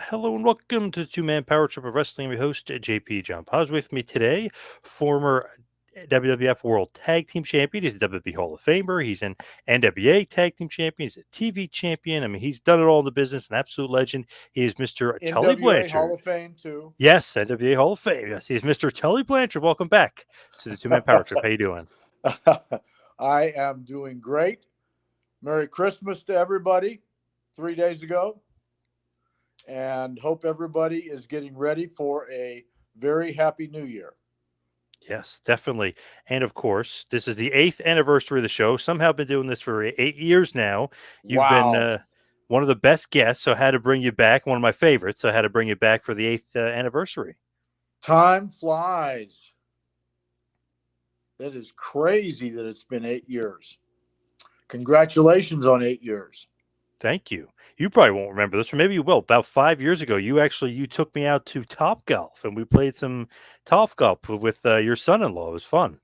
Hello and welcome to the two-man power trip of wrestling. I'm your host, JP John Paz. With me today, former WWF World Tag Team Champion. He's a WWE Hall of Famer. He's an NWA Tag Team Champion. He's a TV champion. I mean, he's done it all in the business. An absolute legend. He is Mr. Tully NWA Hall Blanchard. of Fame too. Yes, NWA Hall of Fame. Yes, he's Mr. Tully Blanchard. Welcome back to the two-man power trip. How you doing? I am doing great. Merry Christmas to everybody 3 days ago. And hope everybody is getting ready for a very happy new year. Yes, definitely. And of course, this is the 8th anniversary of the show. Somehow been doing this for 8 years now. You've been Wow. one of the best guests, so I had to bring you back. One of my favorites, so I had to bring you back for the 8th anniversary. Time flies. It is crazy that it's been 8 years. Congratulations on 8 years. Thank you. You probably won't remember this, or maybe you will. About 5 years ago, you took me out to Top Golf, and we played some Top Golf with your son-in-law. It was fun.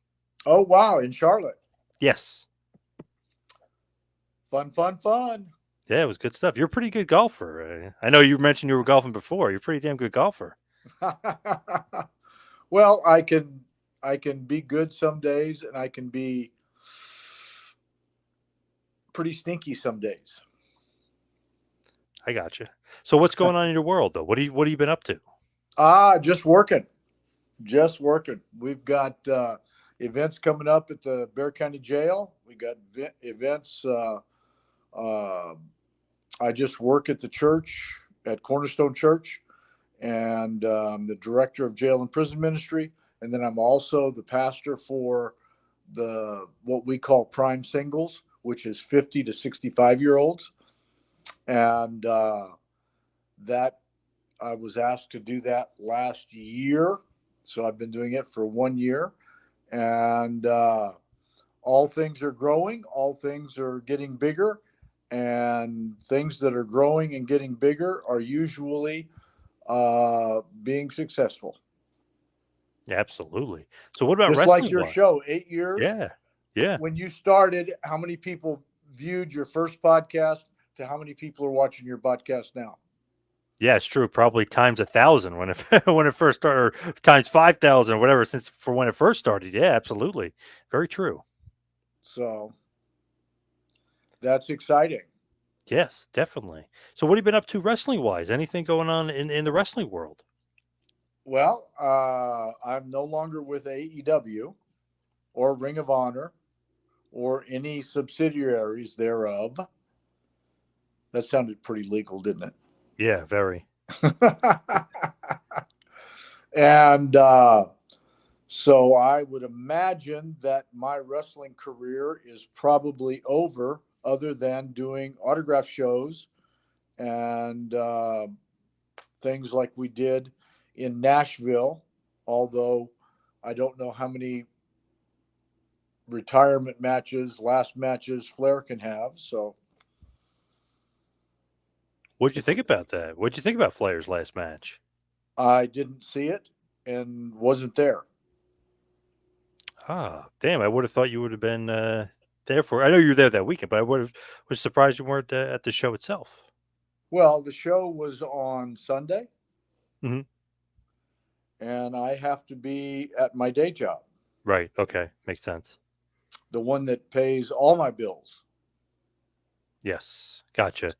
Oh, wow. In Charlotte. Yes. Fun, fun, fun. Yeah, it was good stuff. You're a pretty good golfer. I know you mentioned you were golfing before. You're a pretty damn good golfer. Well, I can be good some days and I can be pretty stinky some days. I got you. So what's going on in your world, though? What have you been up to? Just working. Just working. We've got events coming up at the Bear County Jail. We got events. Uh, I just work at the church at Cornerstone Church, and the director of jail and prison ministry. And then I'm also the pastor for the what we call prime singles, which is 50 to 65-year-olds. And that I was asked to do that last year. So I've been doing it for 1 year. And all things are growing, all things are getting bigger. And things that are growing and getting bigger are usually being successful. Yeah, absolutely. So what about Just like wrestling your wise? show, 8 years. Yeah. Yeah. When you started, how many people viewed your first podcast to how many people are watching your podcast now? Yeah, it's true. Probably times 1,000 when it when it first started, or times 5,000 or whatever since for when it first started. Yeah, absolutely. Very true. So that's exciting. Yes, definitely. So what have you been up to wrestling wise? Anything going on in the wrestling world? Well, I'm no longer with AEW or Ring of Honor or any subsidiaries thereof. That sounded pretty legal, didn't Yeah, very. it? And so I would imagine that my wrestling career is probably over, other than doing autograph shows and things like we did in Nashville, although I don't know how many retirement matches, last matches Flair can have. So What'd you think about that? What'd you think about Flair's last match? I didn't see it and wasn't there. Ah, damn! I would have thought you would have been there for. I know you were there that weekend, but I was surprised you weren't at the show itself. Well, the show was on Sunday, Hmm. and I have to be at my day job, Right. Okay. Makes sense. the one that pays all my bills. Yes. Gotcha.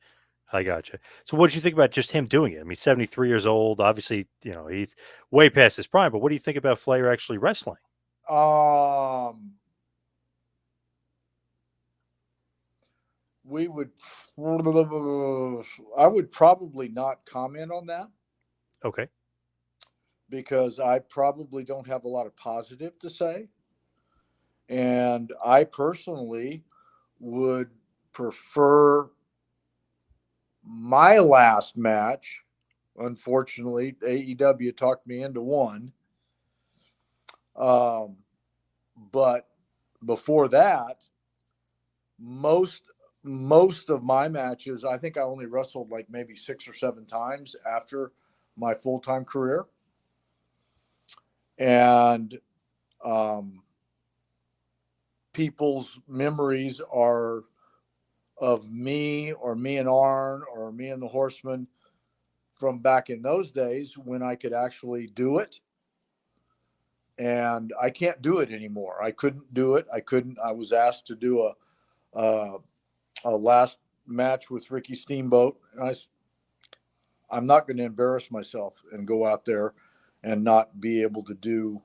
I gotcha. So what did you think about just him doing it? I mean, 73 years old. Obviously, he's way past his prime. But what do you think about Flair actually wrestling? Um, we would, I would probably not comment on that Okay. because I probably don't have a lot of positive to say. And I personally would prefer my last match. Unfortunately, AEW talked me into one. Um, but before that, most most of my matches, I think I only wrestled like maybe 6 or 7 times after my full time career, and um, people's memories are of me or me and Arn or me and the Horsemen from back in those days when I could actually do it. And I can't do it anymore. I couldn't do it. I was asked to do a last match with Ricky Steamboat. And I'm not going to embarrass myself and go out there and not be able to do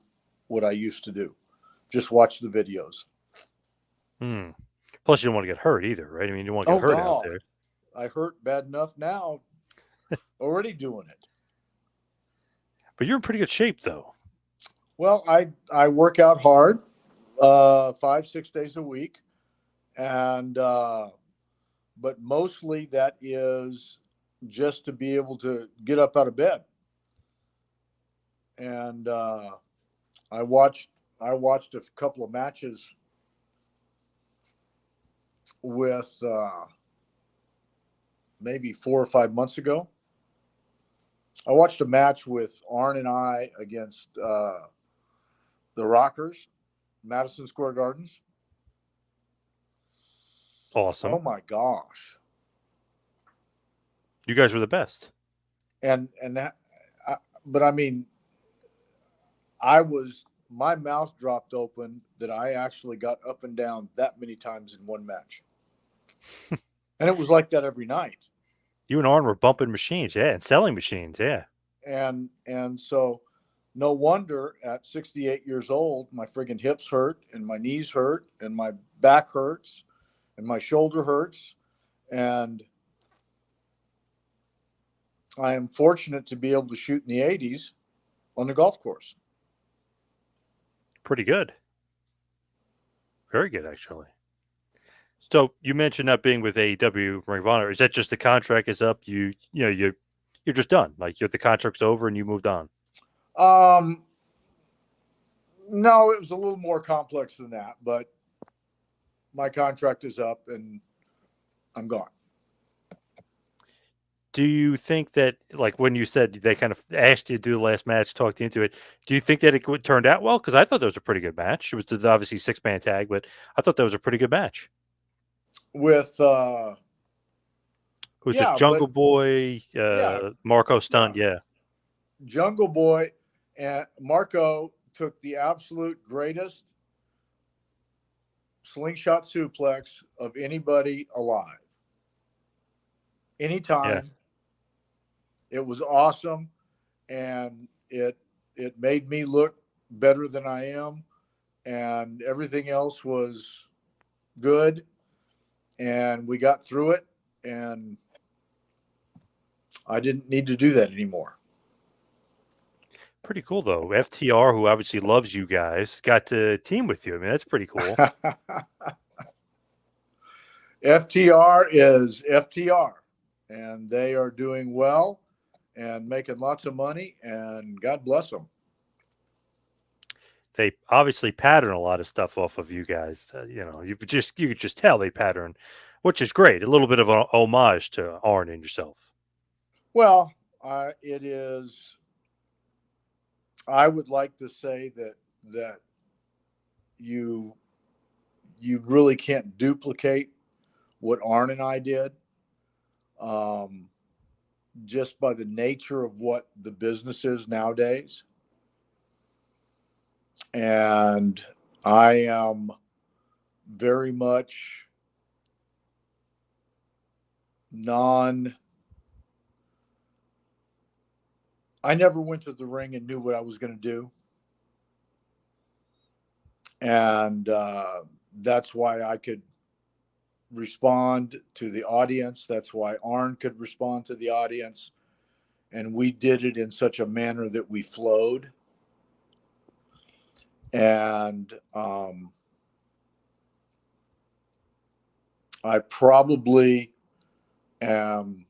what I used to do. Just watch the videos. Plus, you don't want to get hurt either, right? I mean, you don't want to get Oh, hurt out God. there. I hurt bad enough now already doing it. But you're in pretty good shape, though. Well, I work out hard 5-6 days a week. And but mostly that is just to be able to get up out of bed. And I watched a couple of matches with maybe 4 or 5 months ago. I watched a match with Arn and I against the Rockers, Madison Square Gardens. Awesome. Oh my gosh! You guys were the best. And that, but I mean, my mouth dropped open that I actually got up and down that many times in one match. And it was like that every night. You and Arn were bumping machines, yeah, and selling machines, yeah. And so no wonder at 68 years old, my friggin' hips hurt and my knees hurt and my back hurts and my shoulder hurts. And I am fortunate to be able to shoot in the 80s on the golf course. Pretty good. Very good, actually. So you mentioned not being with AEW Ring of Honor. Is that just the contract is up? You're just done. Like the contract's over and you moved on. No, it was a little more complex than that, but my contract is up and I'm gone. Do you think that, like when you said they kind of asked you to do the last match, talked you into it, do you think that it turned out well? Because I thought that was a pretty good match. It was obviously 6-man tag, but I thought that was a pretty good match. With Was it Jungle Boy, Marco Stunt? Yeah. Jungle Boy and Marco took the absolute greatest slingshot suplex of anybody alive. Anytime. Yeah. It was awesome, and it made me look better than I am, and everything else was good, and we got through it, and I didn't need to do that anymore. Pretty cool, though. FTR, who obviously loves you guys, got to team with you. I mean, that's pretty cool. FTR is FTR, and they are doing well and making lots of money, and God bless them. They obviously pattern a lot of stuff off of you guys. You could just tell they pattern, which is great. A little bit of an homage to Arn and yourself. Well, it is. I would like to say that you really can't duplicate what Arn and I did, just by the nature of what the business is nowadays. And I am very much I never went to the ring and knew what I was going to do. And that's why I could respond to the audience. That's why Arn could respond to the audience. And we did it in such a manner that we flowed. And I probably am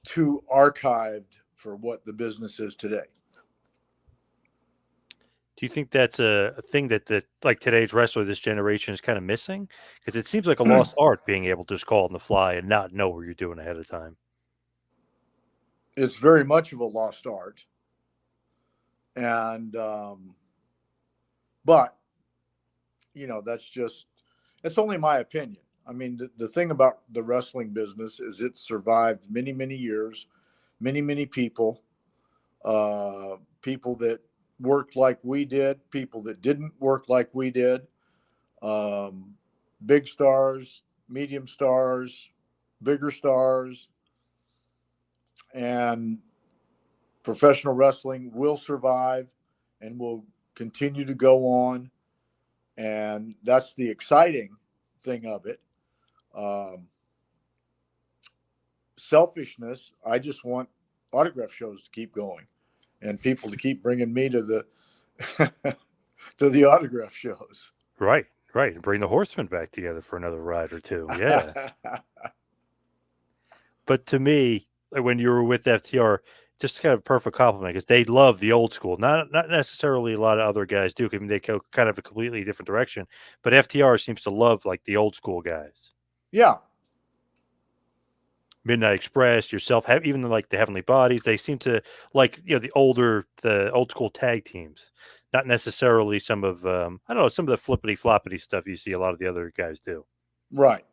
too archived for what the business is today. Do you think that's a thing that like today's wrestler, this generation, is kind of missing? Because it seems like a lost art being able to just call on the fly and not know what you're doing ahead of time. It's very much of a lost art. And, but, that's only my opinion. I mean, the thing about the wrestling business is it survived many, many years, many, many people, people that worked like we did, people that didn't work like we did, um, big stars, medium stars, bigger stars, and professional wrestling will survive and will continue to go on. And that's the exciting thing of it. Um, Selfishness, I just want autograph shows to keep going and people to keep bringing me to the to the autograph shows. Right, right. And bring the Horsemen back together for another ride or two. Yeah. But to me, when you were with FTR, just kind of a perfect compliment because they love the old school. Not necessarily a lot of other guys do. I mean, they go kind of a completely different direction. But FTR seems to love like the old school guys. Yeah. Midnight Express, yourself, even like the Heavenly Bodies, they seem to like the old school tag teams, not necessarily some of I don't know, some of the flippity floppity stuff you see a lot of the other guys do. Right.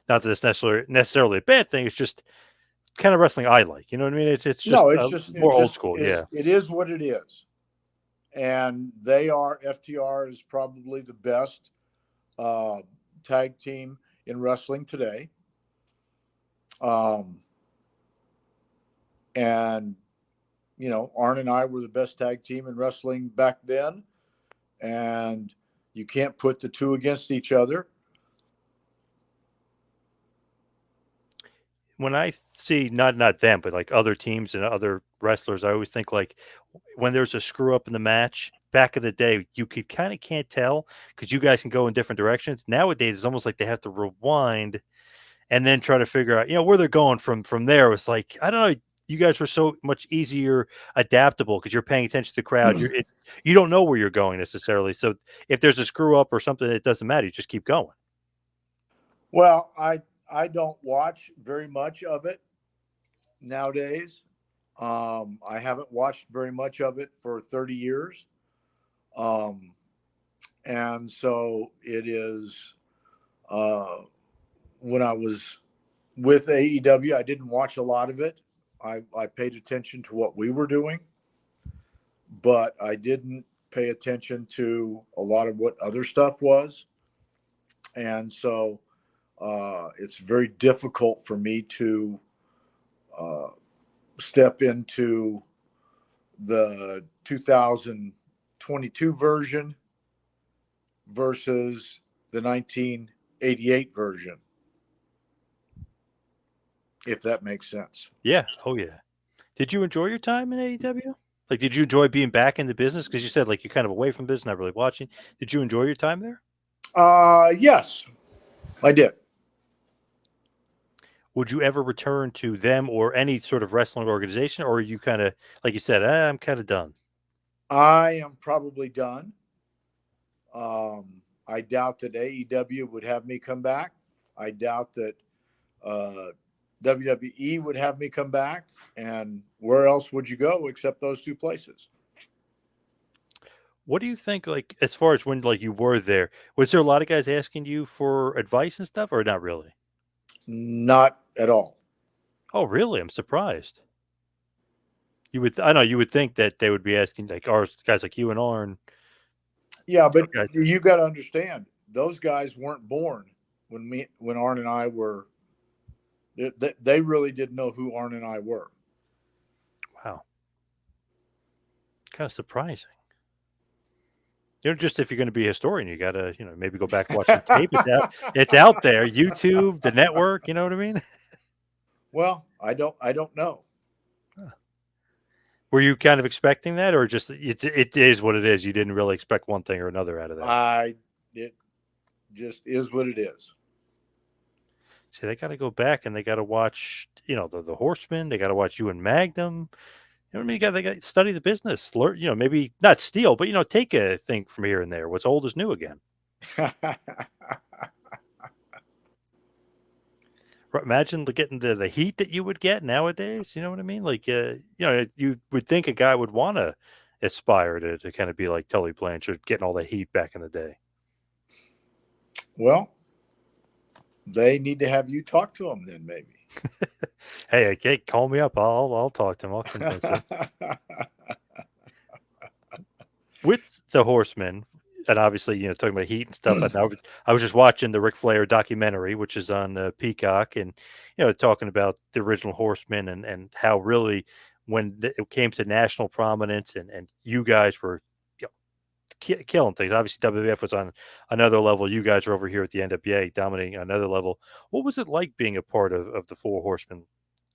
Not that it's necessarily a bad thing. It's just kind of wrestling I like. You know what I mean? It's just No, it's just more old school. it, Yeah. it is what it is. And they are FTR is probably the best uh, tag team in wrestling today. Um, and Arn and I were the best tag team in wrestling back then, and you can't put the two against each other. When I see not them, but like other teams and other wrestlers, I always think like when there's a screw up in the match. Back in the day, you could kind of can't tell because you guys can go in different directions. Nowadays, it's almost like they have to rewind and then try to figure out, where they're going from there. It's like, I don't know. You guys were so much easier adaptable because you're paying attention to the crowd. You don't know where you're going necessarily. So if there's a screw up or something, it doesn't matter. You just keep going. Well, I don't watch very much of it nowadays. I haven't watched very much of it for 30 years. Um, and so it is uh, when I was with AEW, I didn't watch a lot of it. I paid attention to what we were doing, but I didn't pay attention to a lot of what other stuff was. And so it's very difficult for me to uh, step into the 2022 version versus the 1988 version, if that makes sense. Yeah. Oh, yeah. Did you enjoy your time in AEW? Like, did you enjoy being back in the business? Because you said like you're kind of away from business, not really watching. Did you enjoy your time there? Yes, I did. Would you ever return to them or any sort of wrestling organization, or are you kind of like you said, I'm kind of done? I am probably done. I doubt that AEW would have me come back. I doubt that uh, WWE would have me come back. And where else would you go except those two places? What do you think? Like, as far as when like you were there, was there a lot of guys asking you for advice and stuff, or not really? Not at all. Oh, really? I'm surprised. I know you would think that they would be asking like ours guys like you and Arn. Yeah, but Guys, you got to understand, those guys weren't born when Arn and I were. They really didn't know who Arn and I were. wow, kind of surprising. Just if you're going to be a historian, you gotta, maybe go back watch some tape. It's out there, YouTube, the network. You know what I mean? Well, I don't know. Were you kind of expecting that, or just it is what it is? You didn't really expect one thing or another out of that. It just is what it is. See, they got to go back and they got to watch, the Horsemen. They got to watch you and Magnum. You know what I mean? They got to study the business. Learn, maybe not steal, but take a thing from here and there. What's old is new again. Imagine getting the heat that you would get nowadays. You know what I mean? Like, you would think a guy would want to aspire to kind of be like Tully Blanchard, getting all the heat back in the day. Well, They need to have you talk to them then, maybe. Hey, okay, call me up. I'll talk to him. I'll convince him. With the Horsemen, and obviously, talking about heat and stuff. And I was just watching the Ric Flair documentary, which is on Peacock, and talking about the original Horsemen and how really when it came to national prominence and you guys were killing things. Obviously, WWF was on another level. You guys are over here at the NWA dominating another level. What was it like being a part of the Four Horsemen?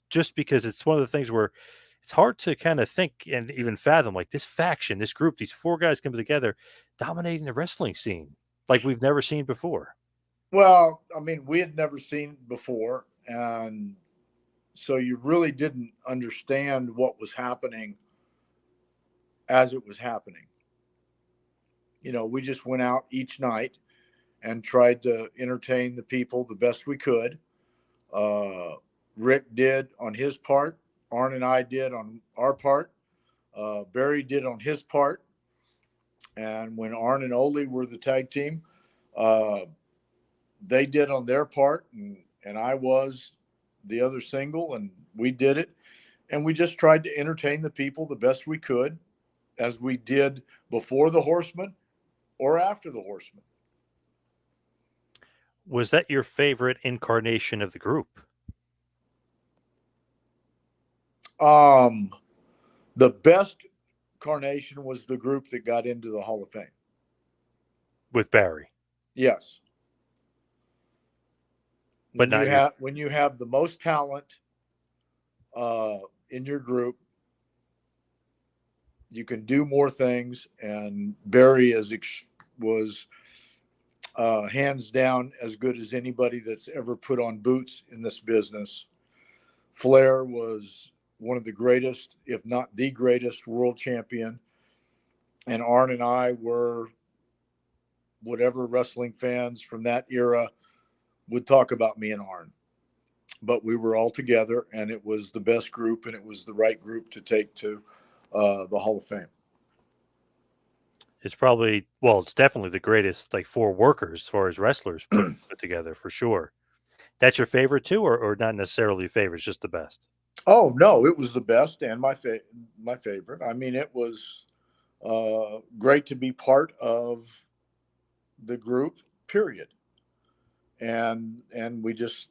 Just because it's one of the things where it's hard to kind of think and even fathom like this faction, this group, these four guys coming together, dominating the wrestling scene like we've never seen before. Well, I mean, we had never seen it before, and so you really didn't understand what was happening as it was happening. We just went out each night and tried to entertain the people the best we could. Rick did on his part. Arn and I did on our part. Barry did on his part. And when Arn and Ole were the tag team, they did on their part, and I was the other single, and we did it. And we just tried to entertain the people the best we could, as we did before the Horsemen or after the Horsemen. Was that your favorite incarnation of the group? The best carnation was the group that got into the Hall of Fame. With Barry? Yes. But When you have the most talent in your group, you can do more things. And Barry was hands down as good as anybody that's ever put on boots in this business. Flair was one of the greatest, if not the greatest, world champion. And Arn and I were whatever wrestling fans from that era would talk about me and Arn. But we were all together, and it was the best group, and it was the right group to take to the Hall of Fame. It's definitely the greatest, like, four workers as far as wrestlers put together for sure. That's your favorite too, or not necessarily your favorite, it's just the best? Oh no, it was the best and my favorite. I mean, it was great to be part of the group. Period. And we just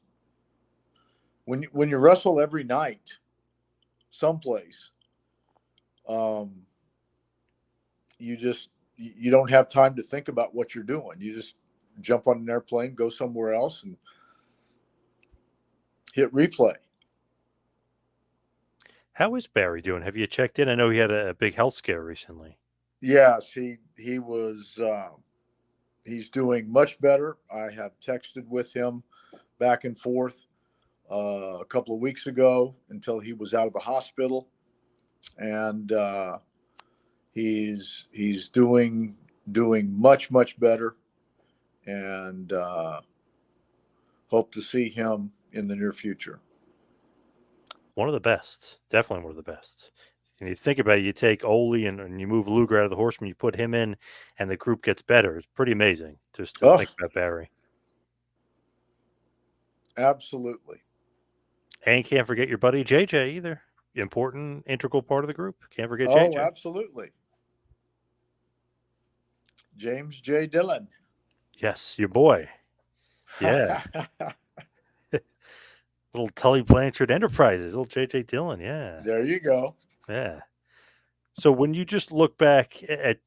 when you wrestle every night, someplace, you don't have time to think about what you're doing. You just jump on an airplane, go somewhere else, and hit replay. How is Barry doing? Have you checked in? I know he had a big health scare recently. Yes, he was. He's doing much better. I have texted with him back and forth a couple of weeks ago until he was out of the hospital, and he's doing much better, and hope to see him in the near future. One of the best. Definitely one of the best. And you think about it, you take Ole and you move Luger out of the Horseman, you put him in, and the group gets better. It's pretty amazing just to Oh, think about Barry. absolutely. And can't forget your buddy JJ either. Important, integral part of the group. Can't forget Oh, JJ. absolutely. James J. Dillon. Yes, your boy. Yeah. Little Tully Blanchard Enterprises, little JJ Dillon. Yeah. There you go. Yeah. So when you just look back at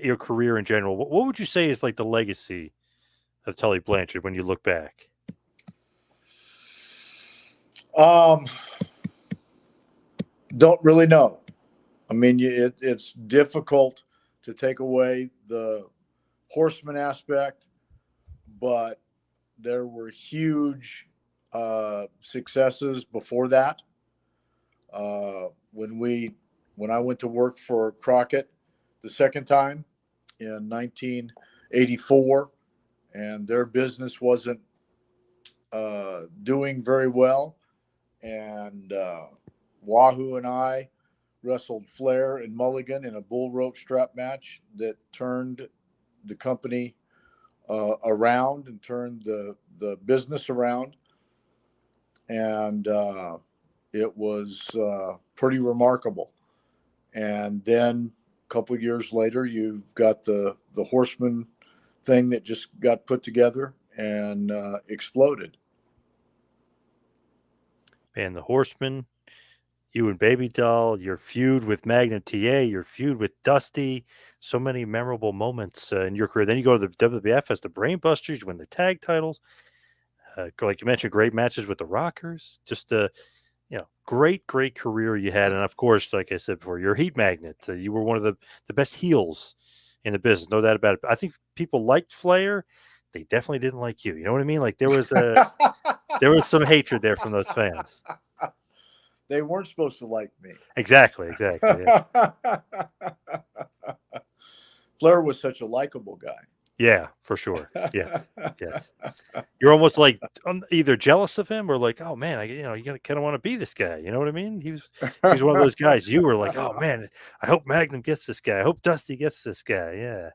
your career in general, what would you say is like the legacy of Tully Blanchard when you look back? Don't really know. I mean, it's difficult to take away the Horseman aspect, but there were huge successes before that. When I went to work for Crockett the second time in 1984, and their business wasn't doing very well, and Wahoo and I wrestled Flair and Mulligan in a bull rope strap match that turned the company around and turned the business around, and it was pretty remarkable. And then a couple of years later, you've got the Horsemen thing that just got put together and exploded. And the Horsemen, you and Baby Doll, your feud with Magnum TA, your feud with Dusty, so many memorable moments in your career. Then you go to the WWF as the Brainbusters, you win the tag titles. Like you mentioned, great matches with the Rockers. Just a great career you had, and of course, like I said before, you're a heat magnet. You were one of the best heels in the business, no doubt about it. I think people liked Flair. They definitely didn't like you. You know what I mean? Like there was some hatred there from those fans. They weren't supposed to like me. Exactly. Yeah. Flair was such a likable guy. Yeah, for sure. Yeah, yes. You're almost like either jealous of him or like, oh man, you kind of want to be this guy. You know what I mean? He was one of those guys. You were like, oh man, I hope Magnum gets this guy. I hope Dusty gets this guy. Yeah,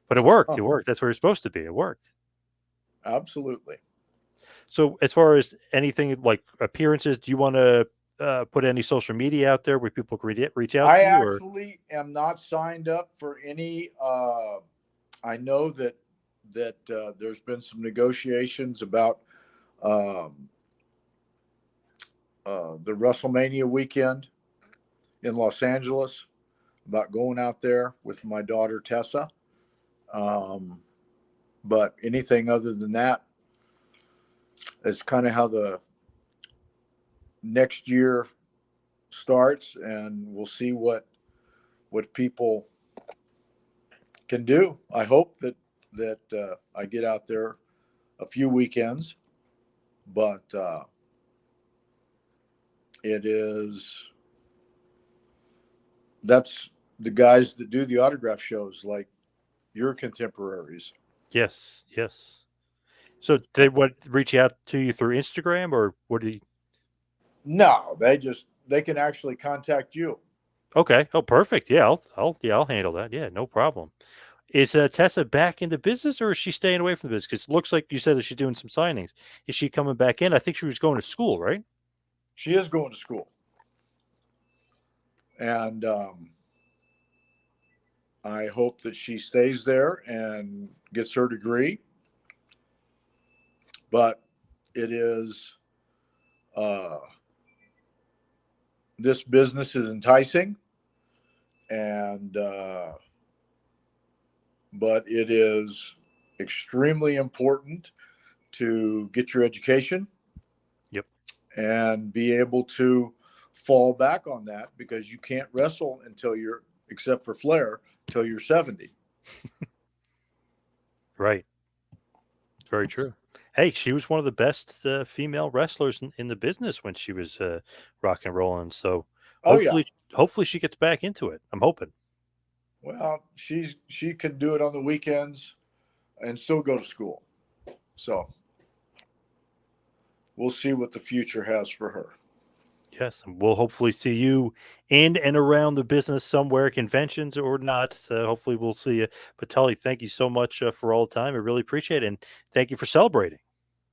but it worked. It worked. That's where you're supposed to be. It worked. Absolutely. So, as far as anything like appearances, do you want to put any social media out there where people can reach out I to you? Or actually am not signed up for any. I know that there's been some negotiations about the WrestleMania weekend in Los Angeles, about going out there with my daughter Tessa. But anything other than that is kind of how the next year starts, and we'll see what people can do. I hope that I get out there a few weekends, but that's the guys that do the autograph shows, like your contemporaries. yes. So they reach out to you through Instagram, or what do you? No, they can actually contact you. Okay. Oh, perfect. Yeah, I'll handle that. Yeah, no problem. Is Tessa back in the business, or is she staying away from the business? Because it looks like you said that she's doing some signings. Is she coming back in? I think she was going to school, right? She is going to school, and I hope that she stays there and gets her degree. But it is this business is enticing, and but it is extremely important to get your education. Yep. And be able to fall back on that, because you can't wrestle except for Flair, until you're 70. Right. Very true. Hey, she was one of the best female wrestlers in the business when she was rock and rolling. So Oh yeah. hopefully she gets back into it. I'm hoping. Well, she can do it on the weekends and still go to school. So we'll see what the future has for her. Yes, and we'll hopefully see you in and around the business somewhere, conventions or not. Hopefully we'll see you. But Tully, thank you so much for all the time. I really appreciate it. And thank you for celebrating.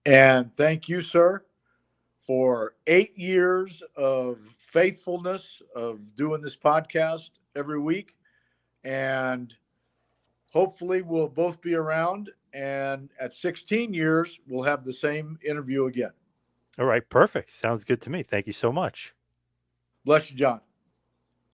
And thank you, sir, for 8 years of faithfulness of doing this podcast every week. And hopefully we'll both be around. And at 16 years, we'll have the same interview again. All right, perfect. Sounds good to me. Thank you so much. Bless you, John.